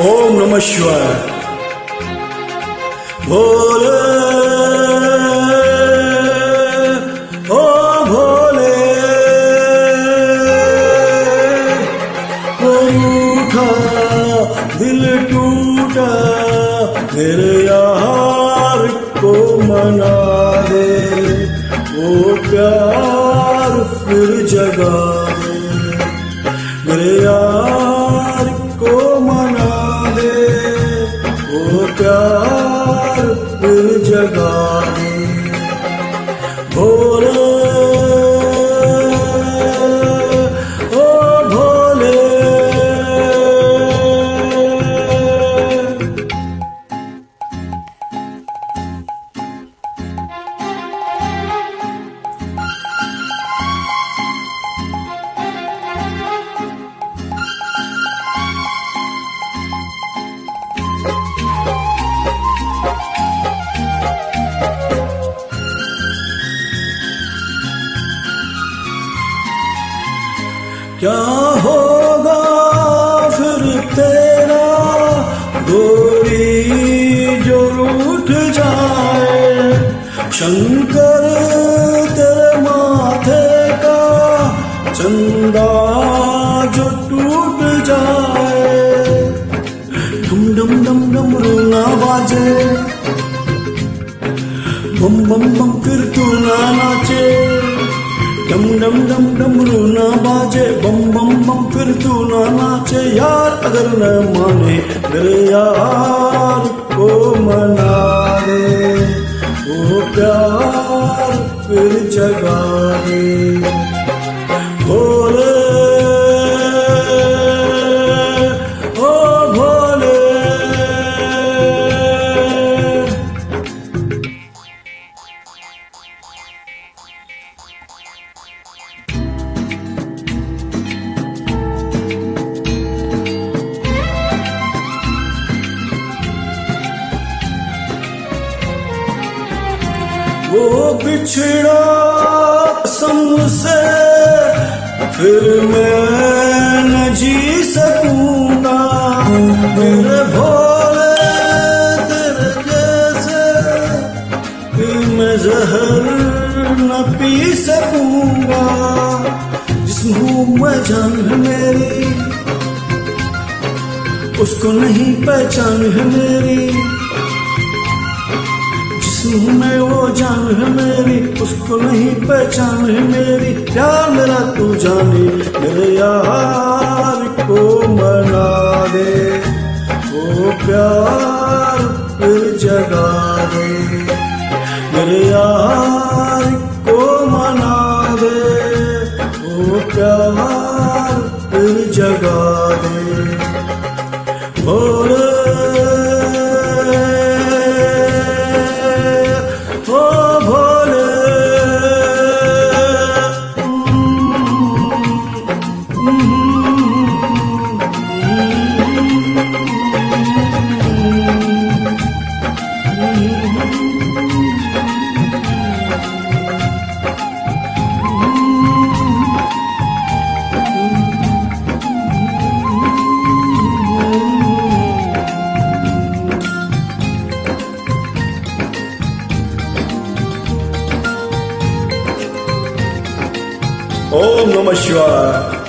ओम नमः शिवाय। भोले ओ भोले, रूठा दिल टूटा, मेरे यार को मना दे, वो प्यार फिर जगा दे, मेरे यार को मना दे, वो प्यार फिर जगा दे। भोले ओ भोले, क्या होगा फिर तेरा गोरी जो रूठ जाए, शंकर तेरे माथे का चंदा जो टूट जाए, डम डम डम डम रोना बाजे, बम बम बम फिर तू ना नाचे, डम डम डम डमरू ना बाजे, बम बम बम फिर तू ना नाचे। यार अगर न माने मेरे यार को मना दे, वो प्यार फिर जगा दे। भोले ओ भोले, वो बिछड़ा समझे फिर मैं न जी सकूंगा, मेरे भोले तेरे जैसे फिर मैं जहर न पी सकूंगा। जिस्म में जान है मेरी, उसको नहीं पहचान है मेरी, में वो जान है मेरी, उसको नहीं पहचान है मेरी। प्यार मेरा तू जाने, मेरे यार को मना दे, वो प्यार फिर जगा दे, मेरे यार को मना दे, वो प्यार फिर जगा दे। भोले ओ भोले, ओम नमः शिवाय।